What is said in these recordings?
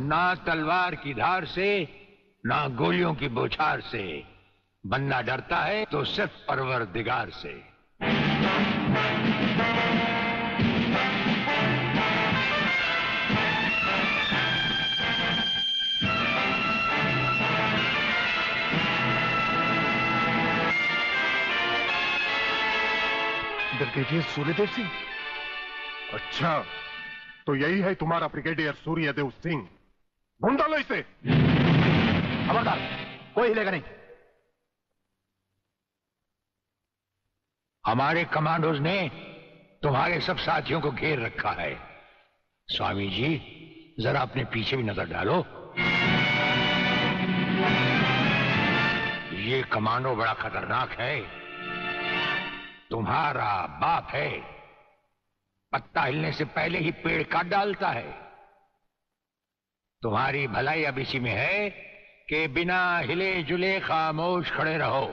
ना तलवार की धार से, ना गोलियों की बौछार से। बंदा डरता है तो सिर्फ परवरदिगार से। ब्रिगेडियर सूर्यदेव सिंह? अच्छा, तो यही है तुम्हारा ब्रिगेडियर सूर्यदेव सिंह। ढूंढ लो इसे। खबरदार, कोई हिलेगा नहीं। हमारे कमांडोज ने तुम्हारे सब साथियों को घेर रखा है। स्वामी जी, जरा अपने पीछे भी नजर डालो। ये कमांडो बड़ा खतरनाक है। तुम्हारा बाप है, पत्ता हिलने से पहले ही पेड़ काट डालता है। तुम्हारी भलाई अब इसी में है कि बिना हिले जुले खामोश खड़े रहो।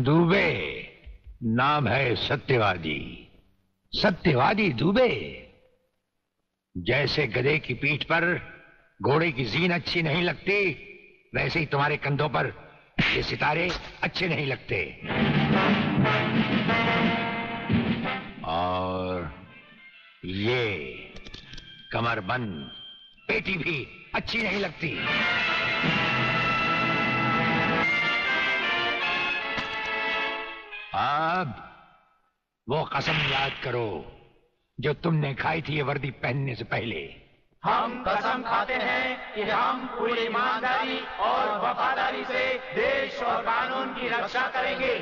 दुबे नाम है सत्यवादी। सत्यवादी दुबे। जैसे गधे की पीठ पर घोड़े की जीन अच्छी नहीं लगती, वैसे ही तुम्हारे कंधों पर ये सितारे अच्छे नहीं लगते। और ये कमरबंद पेटी भी अच्छी नहीं लगती। अब वो कसम याद करो जो तुमने खाई थी ये वर्दी पहनने से पहले। हम कसम खाते हैं कि हम पूरी ईमानदारी और वफादारी से देश और कानून की रक्षा करेंगे।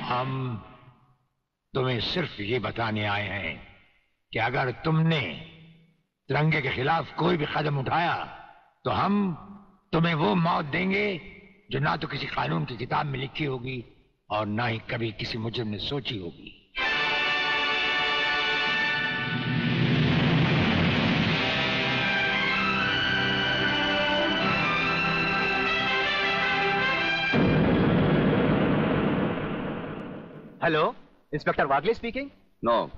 हम तुम्हें सिर्फ ये बताने आए हैं कि अगर तुमने तिरंगे के खिलाफ कोई भी कदम उठाया तो हम तुम्हें वो मौत देंगे जो ना तो किसी कानून की किताब में लिखी होगी और ना ही कभी किसी मुजरिम ने सोची होगी। Hello, inspector Wagle speaking. No,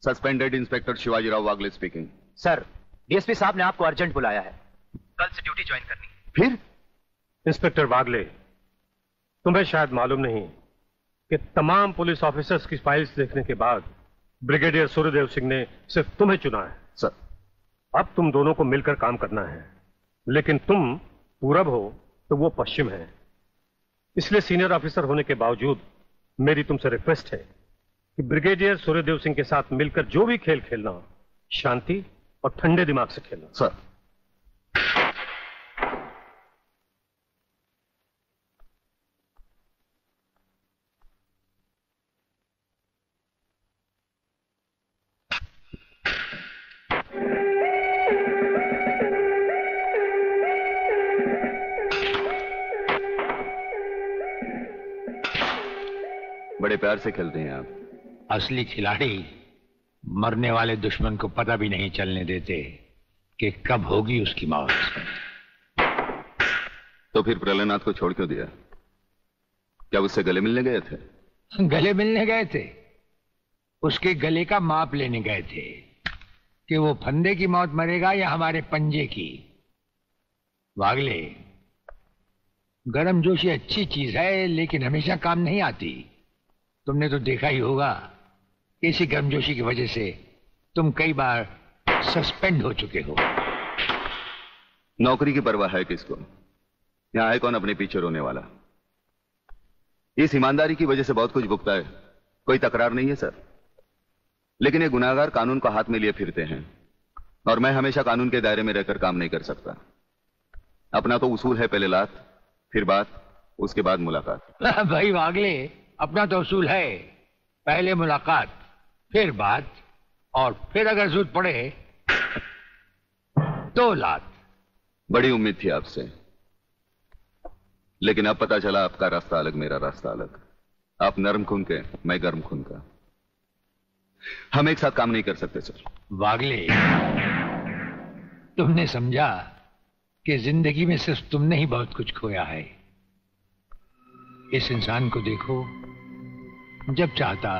suspended inspector Shivajirao Wagle speaking. Sir, DSP साहब ने आपको अर्जेंट बुलाया है। कल से ड्यूटी ज्वाइन करनी है। फिर? इंस्पेक्टर वागले, तुम्हें शायद मालूम नहीं कि तमाम पुलिस ऑफिसर्स की फाइल्स देखने के बाद ब्रिगेडियर सूर्यदेव सिंह ने सिर्फ तुम्हें चुना है। सर, अब तुम दोनों को मिलकर काम करना है, लेकिन तुम पूरब हो तो वो पश्चिम है। इसलिए सीनियर ऑफिसर होने के बावजूद मेरी तुमसे रिक्वेस्ट है कि ब्रिगेडियर सूर्यदेव सिंह के साथ मिलकर जो भी खेल खेलना हो, शांति और ठंडे दिमाग से खेलना। सर। बड़े प्यार से खेलते हैं आप। असली खिलाड़ी मरने वाले दुश्मन को पता भी नहीं चलने देते कि कब होगी उसकी मौत। तो फिर प्रलयनाथ को छोड़ क्यों दिया? क्या उससे गले मिलने गए थे? गले मिलने गए थे? उसके गले का माप लेने गए थे कि वो फंदे की मौत मरेगा या हमारे पंजे की। वागले, गर्मजोशी अच्छी चीज है लेकिन हमेशा काम नहीं आती। तुमने तो देखा ही होगा, इसी गर्मजोशी की वजह से तुम कई बार सस्पेंड हो चुके हो। नौकरी की परवाह है किसको? यहां है कौन अपने पीछे रोने वाला? इस ईमानदारी की वजह से बहुत कुछ भुगता है, कोई तकरार नहीं है सर। लेकिन ये गुनाहगार कानून को हाथ में लिए फिरते हैं और मैं हमेशा कानून के दायरे में रहकर काम नहीं कर सकता। अपना तो उसूल है, पहले लात फिर बात, उसके बाद मुलाकात। भाई वागले, अपना तो उसूल है, पहले मुलाकात फिर बात और फिर अगर जरूरत पड़े तो लात। बड़ी उम्मीद थी आपसे, लेकिन अब पता चला आपका रास्ता अलग, मेरा रास्ता अलग। आप नरम खून के, मैं गर्म खून का। हम एक साथ काम नहीं कर सकते सर। वागले, तुमने समझा कि जिंदगी में सिर्फ तुमने ही बहुत कुछ खोया है। इस इंसान को देखो, जब चाहता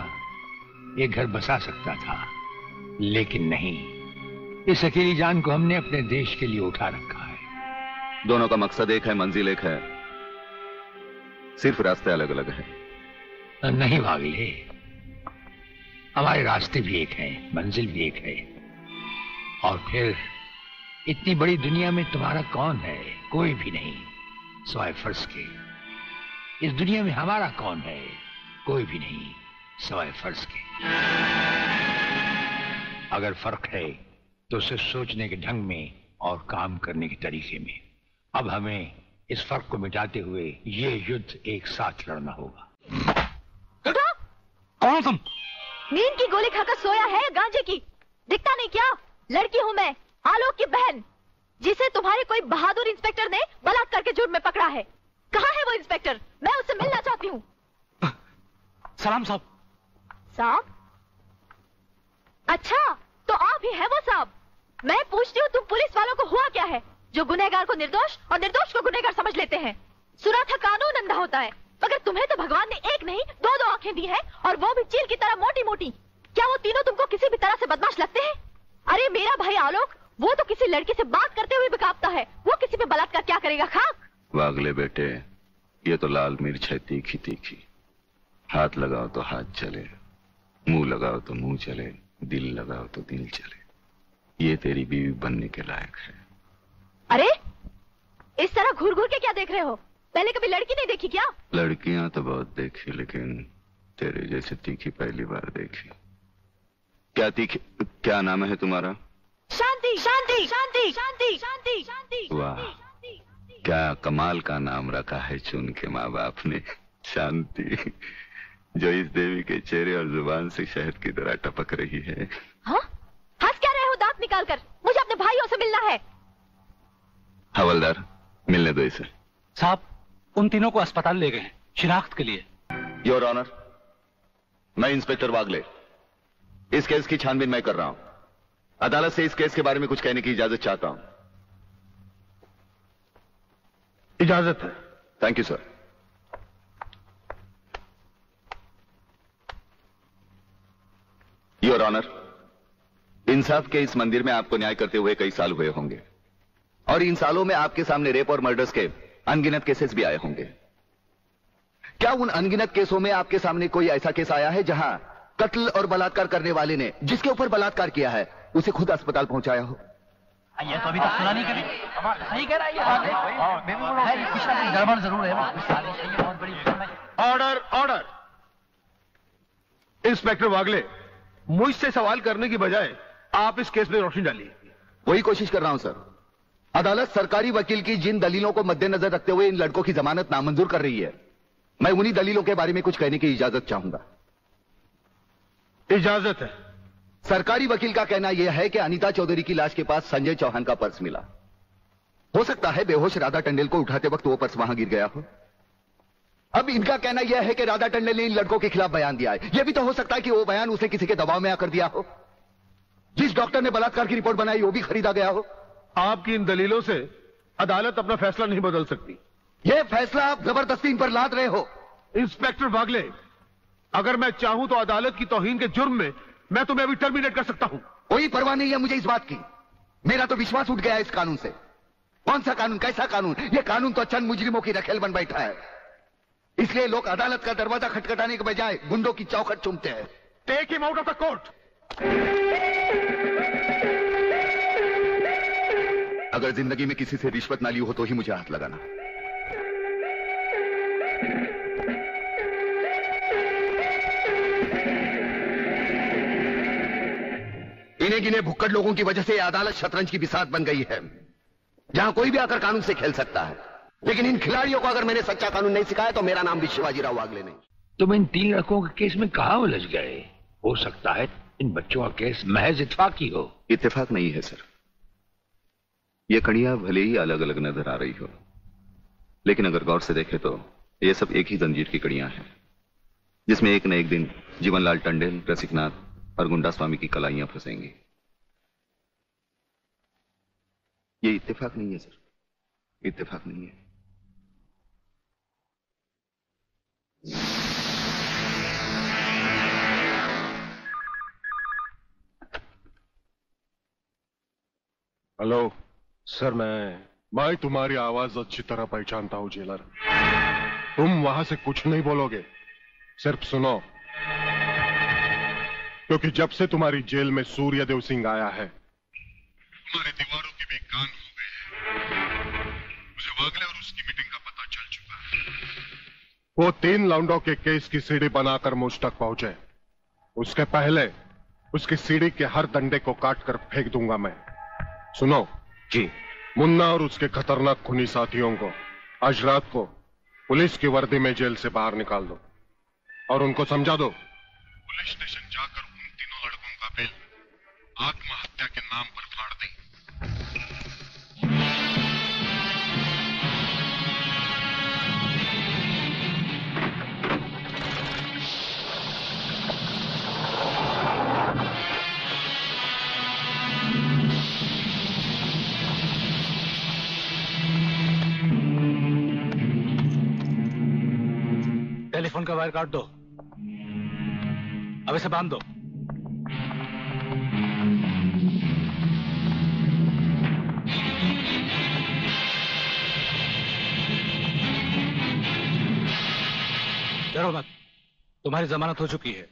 ये घर बसा सकता था, लेकिन नहीं। इस अकेली जान को हमने अपने देश के लिए उठा रखा है। दोनों का मकसद एक है, मंजिल एक है, सिर्फ रास्ते अलग अलग है। नहीं वागले, हमारे रास्ते भी एक हैं, मंजिल भी एक है। और फिर इतनी बड़ी दुनिया में तुम्हारा कौन है? कोई भी नहीं, सिवाय फर्ज के। इस दुनिया में हमारा कौन है? कोई भी नहीं, सिवाय फर्ज के। अगर फर्क है तो सिर्फ सोचने के ढंग में और काम करने के तरीके में। अब हमें इस फर्क को मिटाते हुए ये युद्ध एक साथ लड़ना होगा। कौन तुम? नींद की गोली खाकर सोया है, गांजे की? दिखता नहीं क्या? लड़की हूँ मैं, आलोक की बहन, जिसे तुम्हारे कोई बहादुर इंस्पेक्टर ने बलात्कार के जुर्म में पकड़ा है। कहाँ है वो इंस्पेक्टर? मैं उससे मिलना चाहती हूँ। सलाम साहब। साहब? अच्छा, तो आप ही है वो साहब। मैं पूछती हूँ, तुम पुलिस वालों को हुआ क्या है जो गुनहगार को निर्दोष और निर्दोष को गुनहगार समझ लेते हैं? सुना था कानून अंधा होता है, मगर तुम्हें तो भगवान ने एक नहीं दो आंखें दी है, और वो भी चील की तरह मोटी मोटी। क्या वो तीनों तुमको किसी भी तरह से बदमाश लगते हैं? अरे मेरा भाई आलोक, वो तो किसी लड़की से बात करते हुए भी कांपता है, वो किसी पे बलात्कार क्या करेगा? खाक। वागले बेटे, ये तो लाल मिर्च है, तीखी तीखी। हाथ लगाओ तो हाथ चले, मुंह लगाओ तो मुंह चले, दिल लगाओ तो दिल चले। ये तेरी बीवी बनने के लायक है। अरे इस तरह घूर घूर के क्या देख रहे हो? पहले कभी लड़की नहीं देखी क्या? लड़कियां तो बहुत देखी, लेकिन तेरे जैसे तीखी पहली बार देखी। क्या तीखी? क्या नाम है तुम्हारा? शांति शांति शांति शांति शांति शांति। वाह, क्या कमाल का नाम रखा है चुन के माँ बाप ने, शांति, जो इस देवी के चेहरे और जुबान से शहद की तरह टपक रही है। हाँ? हंस क्या रहे हो दांत निकाल कर? मुझे अपने भाइयों से मिलना है। हवलदार, मिलने दो इसे। साहब, उन तीनों को अस्पताल ले गए शिनाख्त के लिए। योर ऑनर, मैं इंस्पेक्टर वागले, इस केस की छानबीन मैं कर रहा हूं। अदालत से इस केस के बारे में कुछ कहने की इजाजत चाहता हूं। इजाजत है। Thank you sir. Your honour, इंसाफ के इस मंदिर में आपको न्याय करते हुए कई साल हुए होंगे, और इन सालों में आपके सामने रेप और मर्डर्स के अनगिनत केसेस भी आए होंगे। क्या उन अनगिनत केसों में आपके सामने कोई ऐसा केस आया है जहां कत्ल और बलात्कार करने वाले ने जिसके ऊपर बलात्कार किया है उसे खुद अस्पताल पहुंचाया हो? ये तो अभी तक सुना नहीं कभी। सही कह रहा है ये, कुछ ना कुछ गड़बड़ जरूर है। बहुत बड़ी ऑर्डर ऑर्डर। इंस्पेक्टर वागले, मुझसे सवाल करने की बजाय आप इस केस में रोशनी डालिए। वही कोशिश कर रहा हूं सर। अदालत सरकारी वकील की जिन दलीलों को मद्देनजर रखते हुए इन लड़कों की जमानत नामंजूर कर रही है, मैं उन्हीं दलीलों के बारे में कुछ कहने की इजाजत चाहूंगा। इजाजत है। सरकारी वकील का कहना यह है कि अनीता चौधरी की लाश के पास संजय चौहान का पर्स मिला। हो सकता है बेहोश राधा टंडेल को उठाते वक्त वो पर्स वहां गिर गया हो। अब इनका कहना यह है कि राधा टंडेल ने इन लड़कों के खिलाफ बयान दिया है। यह भी तो हो सकता है कि वो बयान उसे किसी के दबाव में आकर दिया हो। जिस डॉक्टर ने बलात्कार की रिपोर्ट बनाई वो भी खरीदा गया हो। आपकी इन दलीलों से अदालत अपना फैसला नहीं बदल सकती। यह फैसला आप जबरदस्ती इन पर लाद रहे हो। इंस्पेक्टर वागले, अगर मैं चाहूं तो अदालत की तौहीन के जुर्म में मैं तुम्हें अभी टर्मिनेट कर सकता हूं। कोई परवाह नहीं है मुझे इस बात की। मेरा तो विश्वास उठ गया है इस कानून से। कौन सा कानून, कैसा कानून? यह कानून तो चंद मुजरिमों की रखेल बन बैठा है। इसलिए लोग अदालत का दरवाजा खटखटाने के बजाय गुंडों की चौखट चूमते हैं। Take him out of the court. अगर जिंदगी में किसी से रिश्वत ना ली हो तो ही मुझे हाथ लगाना। इन्हें गिने भुक्कड़ लोगों की वजह से अदालत शतरंज की बिसात बन गई है, जहां कोई भी आकर कानून से खेल सकता है। लेकिन इन खिलाड़ियों को अगर मैंने सच्चा कानून नहीं सिखाया तो मेरा नाम भी शिवाजीराव वागले नहीं। तुम इन 3 लड़कों के केस में कहां उलझ गए? हो सकता है इन बच्चों का केस महज इत्तेफाकी हो। इत्तेफाक नहीं है सर। ये कड़ियां भले ही अलग अलग नजर आ रही हो, लेकिन अगर गौर से देखें तो ये सब एक ही जंजीर की कड़ियां हैं, जिसमें एक न एक दिन जीवनलाल टंडेल, रसिकनाथ और गुंडा स्वामी की कलाइयां फंसेंगी। ये इत्तेफाक नहीं है सर, इत्तेफाक नहीं है। हेलो सर, मैं तुम्हारी आवाज अच्छी तरह पहचानता हूं जेलर। तुम वहां से कुछ नहीं बोलोगे, सिर्फ सुनो, क्योंकि जब से तुम्हारी जेल में सूर्यदेव सिंह आया है, तुम्हारी दीवारों के भी कान हो गए हैं। मुझे वागले और उसकी मीटिंग का पता चल चुका है। वो 3 लौंडों के केस की सीढ़ी बनाकर मुझ तक पहुंचे। उसके पहले उसकी सीढ़ी के हर डंडे को काट कर फेंक दूंगा मैं। सुनो जी। मुन्ना और उसके खतरनाक खूनी साथियों को आज रात को पुलिस की वर्दी में जेल से बाहर निकाल दो और उनको समझा दो पुलिस स्टेशन जाकर उन तीनों लड़कों का बिल आत्महत्या के नाम पर फाड़ दें। टेलीफोन का वायर काट दो, अब इसे बांध दो। डरो मत, तुम्हारी जमानत हो चुकी है।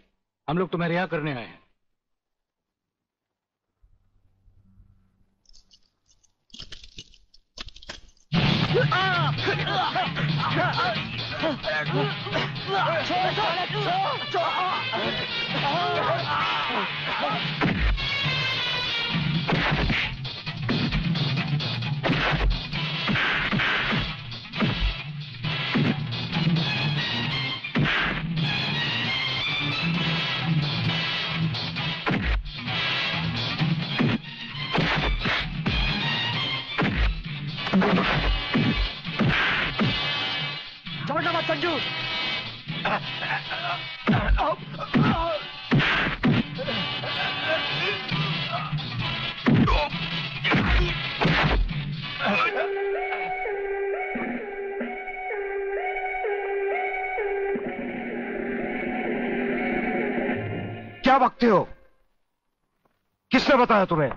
हम लोग तुम्हें रिहा करने आए हैं। समझना मत संजू। क्या बकते हो? किसने बताया तुम्हें?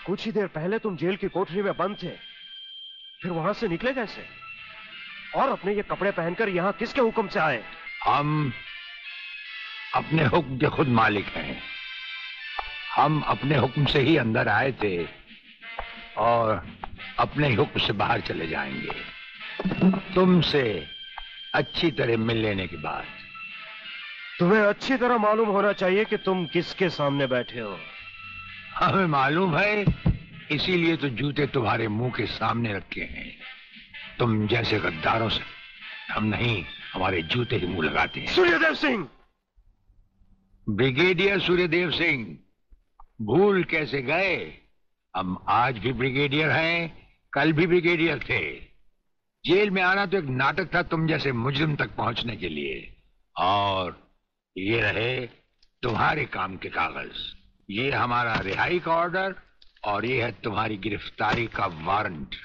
कुछ ही देर पहले तुम जेल की कोठरी में बंद थे, फिर वहां से निकले कैसे? और अपने ये कपड़े पहनकर यहां किसके हुक्म से आए? हम अपने हुक्म के खुद मालिक हैं। हम अपने हुक्म से ही अंदर आए थे और अपने ही हुक्म से बाहर चले जाएंगे। तुमसे अच्छी तरह मिल लेने के बाद। तुम्हें अच्छी तरह मालूम होना चाहिए कि तुम किसके सामने बैठे हो। हमें मालूम है, इसीलिए तो जूते तुम्हारे मुंह के सामने रखे हैं। तुम जैसे गद्दारों से हम नहीं, हमारे जूते ही मुंह लगाते हैं। सूर्यदेव सिंह! ब्रिगेडियर सूर्यदेव सिंह, भूल कैसे गए? हम आज भी ब्रिगेडियर हैं, कल भी ब्रिगेडियर थे। जेल में आना तो एक नाटक था तुम जैसे मुजरिम तक पहुंचने के लिए। और ये रहे तुम्हारे काम के कागज। ये हमारा रिहाई का ऑर्डर और ये है तुम्हारी गिरफ्तारी का वारंट।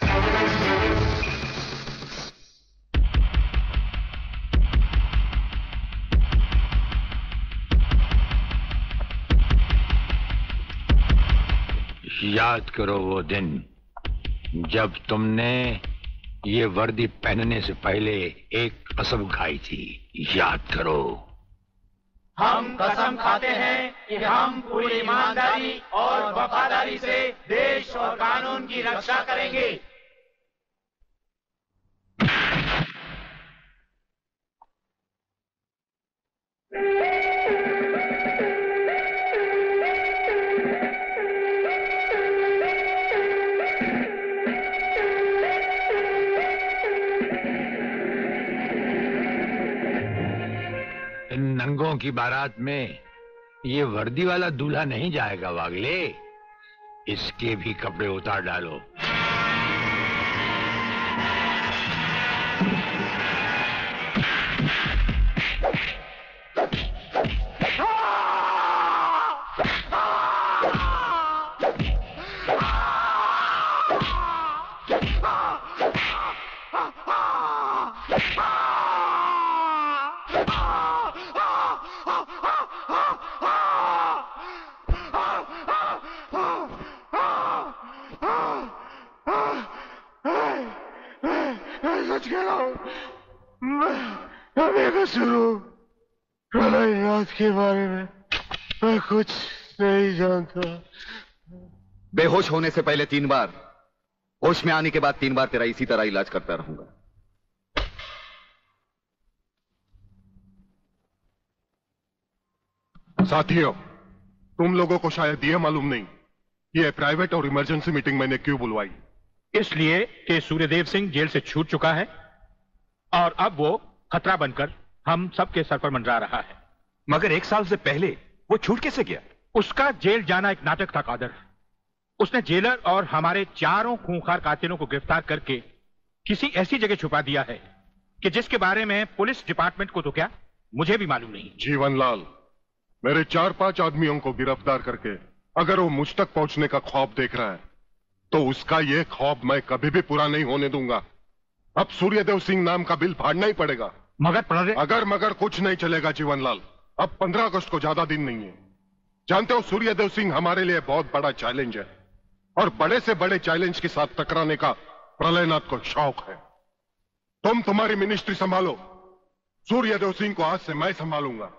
याद करो वो दिन जब तुमने ये वर्दी पहनने से पहले एक कसम खाई थी। याद करो। हम कसम खाते हैं कि हम पूरी ईमानदारी और वफादारी से देश और कानून की रक्षा करेंगे। की बारात में ये वर्दी वाला दूल्हा नहीं जाएगा वागले। इसके भी कपड़े उतार डालो। प्रलयनाथ के बारे में मैं कुछ नहीं जानता। बेहोश होने से पहले 3 बार, होश में आने के बाद 3 बार तेरा इसी तरह इलाज करता रहूंगा। साथियों, तुम लोगों को शायद यह मालूम नहीं कि यह प्राइवेट और इमरजेंसी मीटिंग मैंने क्यों बुलवाई। इसलिए कि सूर्यदेव सिंह जेल से छूट चुका है और अब वो खतरा बनकर हम सबके सर पर मंडरा रहा है। मगर 1 साल से पहले वो छूट कैसे गया? उसका जेल जाना एक नाटक था कादर। उसने जेलर और हमारे 4 खूंखार कातिलों को गिरफ्तार करके किसी ऐसी जगह छुपा दिया है कि जिसके बारे में पुलिस डिपार्टमेंट को तो क्या, मुझे भी मालूम नहीं। जीवनलाल, मेरे 4-5 आदमियों को गिरफ्तार करके अगर वो मुझ तक पहुंचने का ख्वाब देख रहा है तो उसका ये ख्वाब मैं कभी भी पूरा नहीं होने दूंगा। अब सूर्यदेव सिंह नाम का बिल फाड़ना ही पड़ेगा। अगर मगर कुछ नहीं चलेगा जीवनलाल। अब 15 अगस्त को ज्यादा दिन नहीं है। जानते हो, सूर्यदेव सिंह हमारे लिए बहुत बड़ा चैलेंज है और बड़े से बड़े चैलेंज के साथ टकराने का प्रलयनाथ को शौक है। तुम तुम्हारी मिनिस्ट्री संभालो, सूर्यदेव सिंह को आज से मैं संभालूंगा।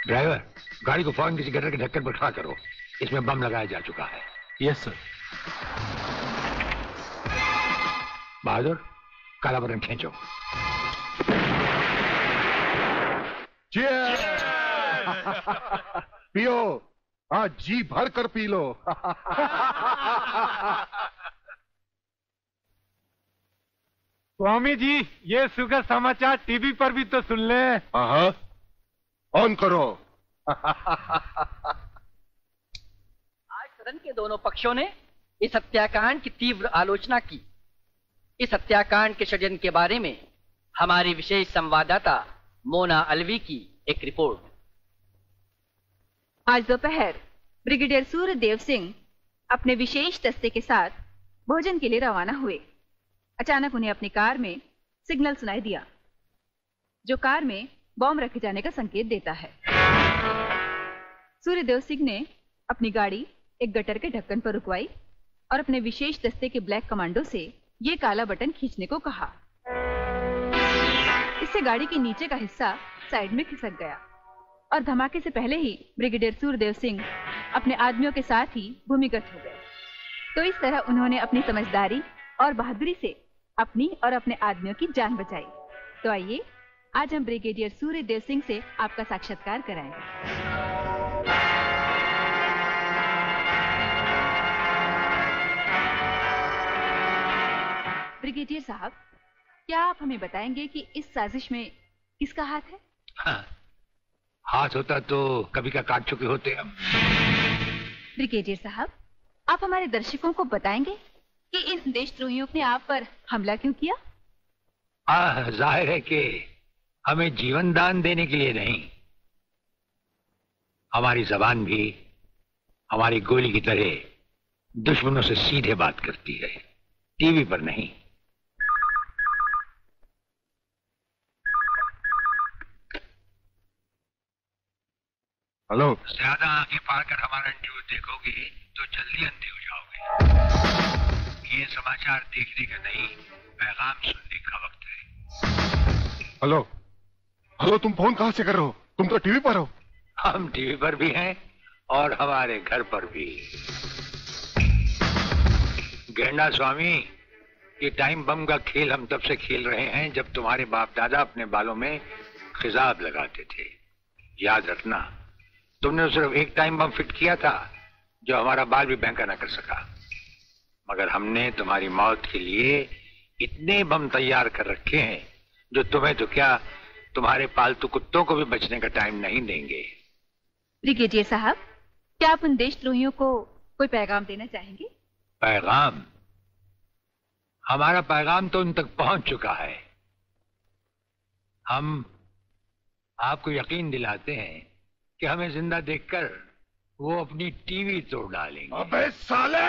ड्राइवर, गाड़ी को फौरन किसी गटर के ढक्कन पर खड़ा करो। इसमें बम लगाया जा चुका है। Yes sir. बहादुर, काला बटन खींचो। पियो, आज जी भर कर पी लो। स्वामी जी, ये सुखद समाचार टीवी पर भी तो सुन ले। हाँ, ऑन करो। आज सदन के दोनों पक्षों ने इस हत्याकांड की तीव्र आलोचना की। इस हत्याकांड के षड्यंत्र के बारे में हमारी विशेष संवाददाता मोना अलवी की एक रिपोर्ट। आज दोपहर ब्रिगेडियर सूर्यदेव सिंह अपने विशेष दस्ते के साथ भोजन के लिए रवाना हुए। अचानक उन्हें अपनी कार में सिग्नल सुनाई दिया। जो कार में बॉम्ब रखे जाने का संकेत देता है। सूर्यदेव सिंह ने अपनी गाड़ी एक गटर के ढक्कन पर रुकवाई और अपने विशेष दस्ते के ब्लैक कमांडो से ये काला बटन खींचने को कहा। इससे गाड़ी के नीचे का हिस्सा साइड में खिसक गया और धमाके से पहले ही ब्रिगेडियर सूर्यदेव सिंह अपने आदमियों के साथ ही भूमिगत हो गए। तो इस तरह उन्होंने अपनी समझदारी और बहादुरी से अपनी और अपने आदमियों की जान बचाई। तो आइए आज हम ब्रिगेडियर सूर्यदेव सिंह से आपका साक्षात्कार कराएंगे। ब्रिगेडियर साहब, क्या आप हमें बताएंगे कि इस साजिश में किसका हाथ है? हाँ, हाथ होता तो कभी का काट चुके होते हम। ब्रिगेडियर साहब, आप हमारे दर्शकों को बताएंगे कि इन देशद्रोहियों ने आप पर हमला क्यों किया? जाहिर है कि हमें जीवन दान देने के लिए नहीं, हमारी जबान भी हमारी गोली की तरह दुश्मनों से सीधे बात करती है, टीवी पर नहीं। हेलो। ज्यादा आंखें फाड़ कर हमारा इंटरव्यू देखोगे तो जल्दी अंधे हो जाओगे। ये समाचार देखने का नहीं, पैगाम सुनने का वक्त है। हेलो हेलो, तुम फोन कहां से कर रहे हो? तुम तो टीवी पर हो। हम टीवी पर भी हैं और हमारे घर पर भी। गेंडा स्वामी, ये टाइम बम का खेल हम तब से खेल रहे हैं जब तुम्हारे बाप दादा अपने बालों में खिजाब लगाते थे। याद रखना, तुमने सिर्फ एक टाइम बम फिट किया था जो हमारा बाल भी बैंका ना कर सका, मगर हमने तुम्हारी मौत के लिए इतने बम तैयार कर रखे हैं जो तुम्हें तो क्या, तुम्हारे पालतू कुत्तों को भी बचने का टाइम नहीं देंगे। ब्रिगेडियर साहब, क्या आप उन देशद्रोहियों को कोई पैगाम देना चाहेंगे? पैगाम? हमारा पैगाम तो उन तक पहुंच चुका है। हम आपको यकीन दिलाते हैं कि हमें जिंदा देखकर वो अपनी टीवी तोड़ डालेंगे। अबे साले!